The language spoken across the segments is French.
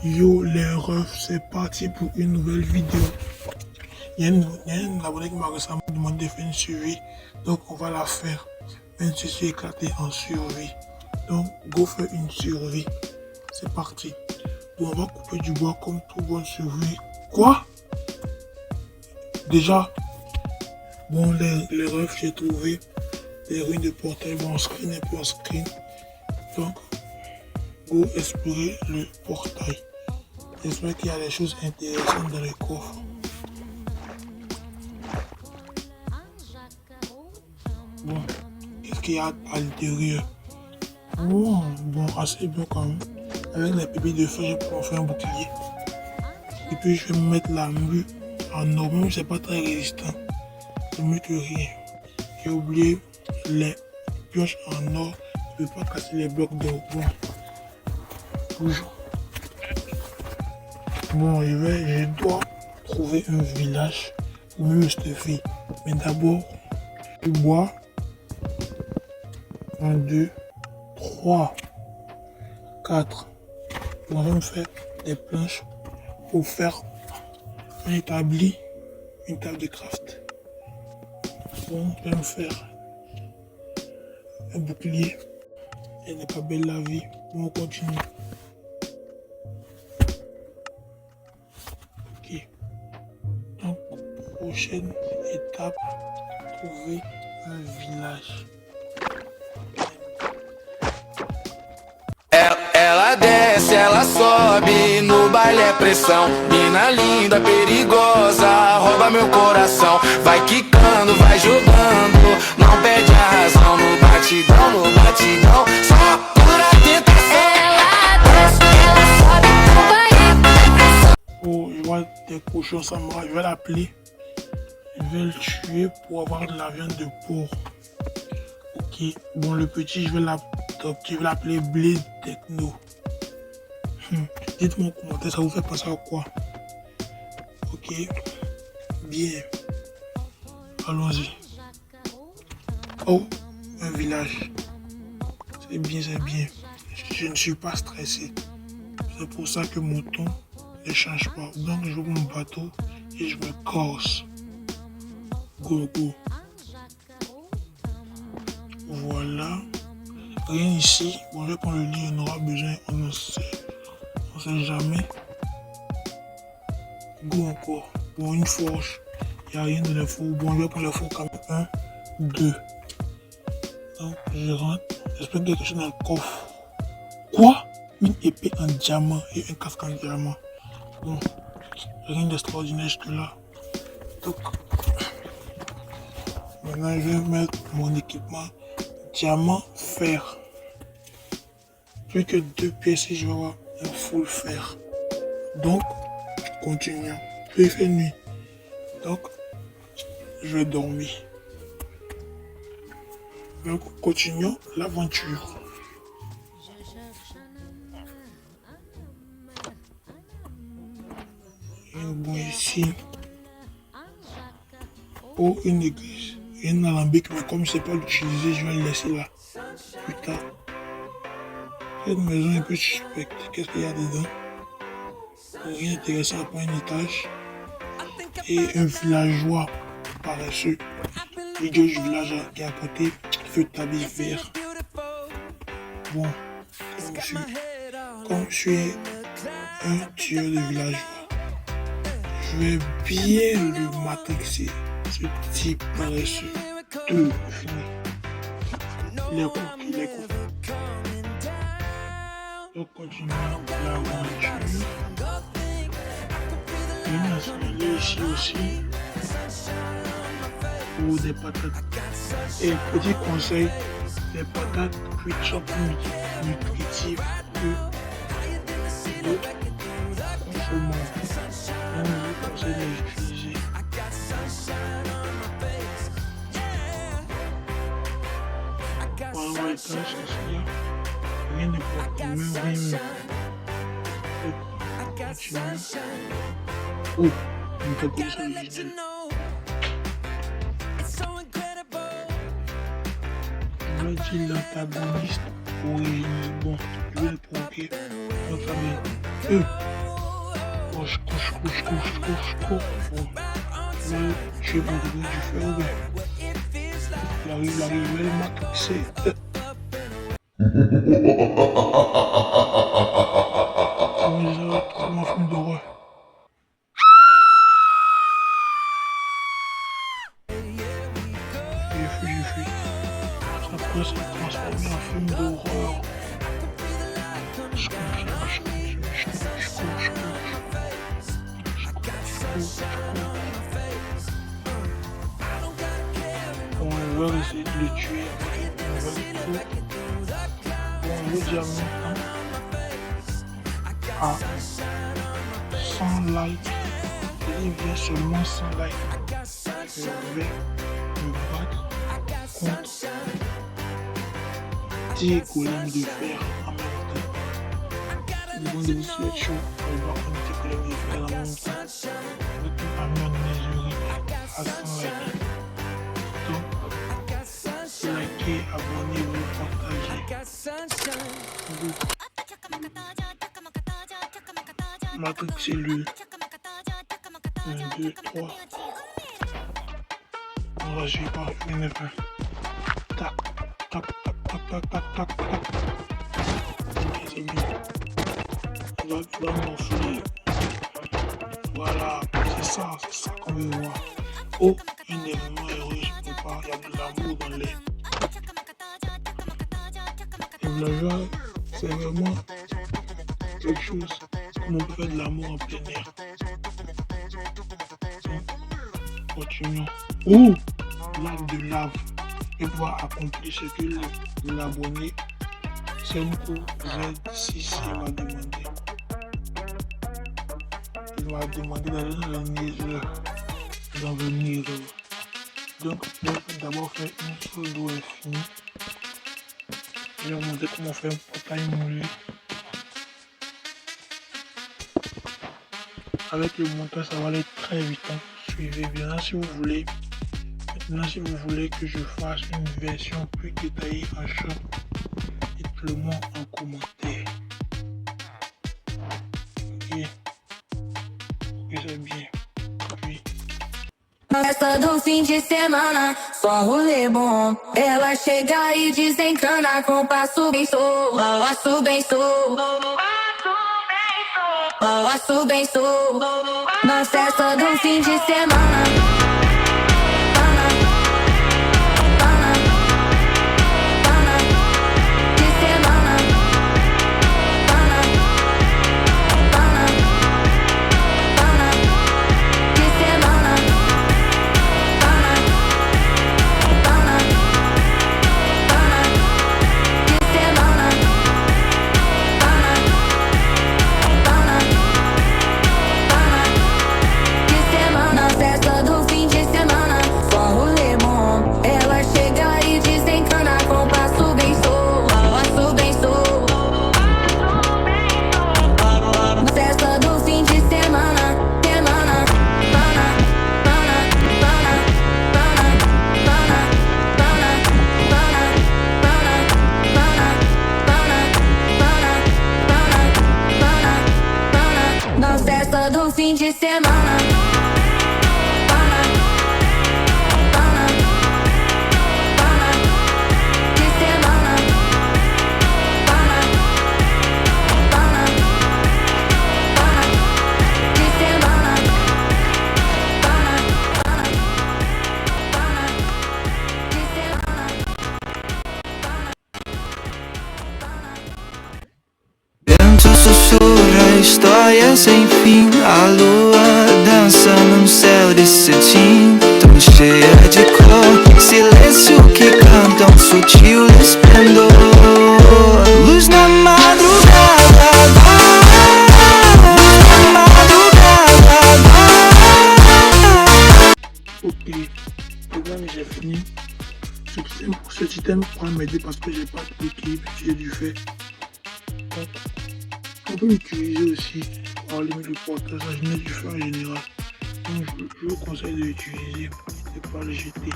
Yo les refs, c'est parti pour une nouvelle vidéo. Il y a un abonné qui m'a récemment demandé de faire une survie, donc on va la faire. Même si je suis éclaté en survie. Donc go faire une survie. C'est parti. Bon, on va couper du bois comme tout bon survie. Quoi? Déjà, bon les refs, j'ai trouvé les ruines de portail. Bon, screen et pas screen. Donc, go explorer le portail. J'espère qu'il y a des choses intéressantes dans les coffres. Bon, qu'est-ce qu'il y a à l'intérieur? Bon, assez bien quand même. Avec les pépés de feu, je peux en faire un bouclier. Et puis je vais me mettre la mue en or, même si c'est pas très résistant. C'est mieux que rien. J'ai oublié les pioches en or. Je ne peux pas casser les blocs d'or. Bon, toujours. Bon, je dois trouver un village pour me stuffer. Mais d'abord, du bois. 1, 2, 3, 4. On va me faire des planches pour faire un établi, une table de craft. Bon, je vais me faire un bouclier. Elle n'est pas belle la vie. Bon, on continue. Ok. Donc, prochaine étape, trouver un village. Ela desce, ela sobe, no baile é pressão. Mina linda, perigosa, rouba meu coração. Vai quicando, vai jogando, não perde a razão. No batidão, só pura tentação. Ela desce, ela sobe, no baile é pressão. Oh, je vois des cochons samouraï, je vais l'appeler. Je vais le tuer pour avoir de la viande de porc. Ok, bon, le petit, je vais l'appeler Blade Techno. Dites-moi en commentaire, ça vous fait penser à quoi? Ok, bien. Allons-y. Oh, un village. C'est bien, c'est bien. Je ne suis pas stressé. C'est pour ça que mon ton ne change pas. Donc, je joue mon bateau et je me corse. Go, go. Voilà. Rien ici. Bon, je vais prendre le lit, on aura besoin. On ne sait jamais. Go encore. Bon, une forge. Il n'y a rien dans les fours. Bon, je vais prendre le four quand même. 1, 2. Donc, je rentre. J'espère qu'il y a quelque chose dans le coffre. Quoi? Une épée en diamant et un casque en diamant. Bon, rien d'extraordinaire jusque là. Donc, maintenant, je vais mettre mon équipement diamant fer. Plus que 2 pièces et je vais avoir un full fer. Donc, continuons. Puis il fait nuit. Donc, je vais dormir. Donc, continuons l'aventure. Bon, ici. Oh, une église. Il y a une alambic, mais comme je ne sais pas l'utiliser, je vais le laisser là. Plus tard. Cette maison est un peu suspecte. Qu'est-ce qu'il y a dedans? Rien d'intéressant à part un étage. Et un villageois paresseux. L'idiot du village qui est à côté, feu de tablier vert. Bon, comme je suis un tueur de villageois, je vais bien le matrixer. Ce petit paresseux. Tout fini. Il est cool. Donc continuons l'aventure. Il y a une assemblée ici aussi. Pour des patates. Et petit conseil, les patates cuites sont plus nutritives que d'autres consommables. Donc je vous conseille de les utiliser. Voilà, on va étaler ce qu'il y a. Rien de propre, même rien. Continue. Oh, une calculation originale. Je vais dire l'antagoniste original. Bon, je vais le provoquer. Notre ami. Bon. Mais je suis vendredi du fer, ouais. Il arrive, elle m'a taxé. Comme un film d'horreur. J'ai fui. Après, ça s'est transformé en film d'horreur. Je cours. On va essayer de le tuer. On va déjà maintenant à 100 likes. Il vient seulement 100 likes. Je vais me battre contre 10 golems de fer en même temps. Le bon de vous souhaite chaud. On va contre 10 golems de fer en même temps. Avec une armure négérique à 100 likes. Donc, likez, abonnez-vous, partagez. Matrix cellule. 1, 2, 3. On va jouer par une fin. Tac. Ok, c'est bien. On va morfler. Voilà, c'est ça qu'on veut voir. Oh, un élément heureux, je peux pas. Il y a de l'amour dans l'air. Et la joie, c'est vraiment quelque chose comme on peut faire de l'amour en plein air. Donc, continuons. Oh, lac de lave. Et pouvoir accomplir ce que l'abonné Semco Z6 va demander. Il va demander d'aller dans le Nether. Donc, je vais d'abord faire une seule d'eau infinie. Je vais vous montrer comment faire un portail moulé. Avec le montage, ça va aller très vite. Hein. Suivez bien. Là, si vous voulez. Maintenant, si vous voulez que je fasse une version plus détaillée en shop, dites-le moi en commentaire. Ok, c'est bien. Puis. Festa do fim de semana, só rolê bom. Ela chega e desencana com passo bem sou. Passo bem sou. Passo bem sou. Na festa do fim de semana. Do fim de semana. Sussurra história sem fim. A lua dança num céu de cetim, tão cheia de cor. Silêncio que canta um sutil esplendor. Luz na madrugada. Luz na madrugada. Ok, programme j'ai fini. Ce système pourra m'aider parce que j'ai pas d'équipe, j'ai du fait. Donc, on peut l'utiliser aussi pour allumer le portage, je mets du feu en général. Donc je vous conseille de l'utiliser et pas le jeter.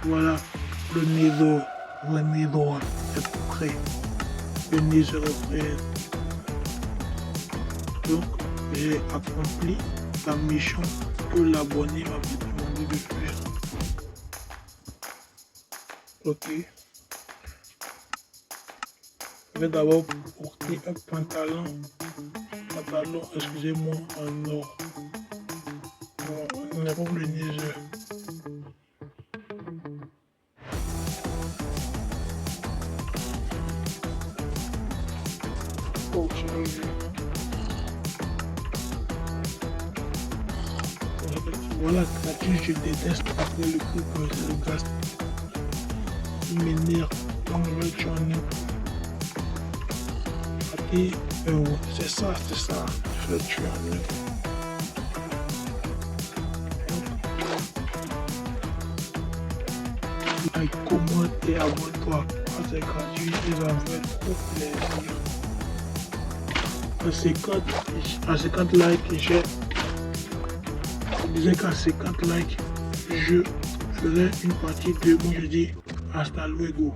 Voilà, le Nether est prêt. Le Nether est prêt. Donc j'ai accompli la mission que l'abonné m'avait demandé de faire. Ok. Je vais d'abord porter un pantalon, excusez-moi, en or. Bon, il n'y a pas le niaiseur. Oh, changer. Voilà, la tige, je déteste après le couple, c'est le gaz. Il m'énerve, donc je vais le changer. Et c'est ça, je vais le changer. Like, commente et abonne-toi, c'est gratuit et ça me fait trop plaisir. À 50 likes, je disais qu'à 50 likes, je ferai une partie de moi, je dis hasta luego.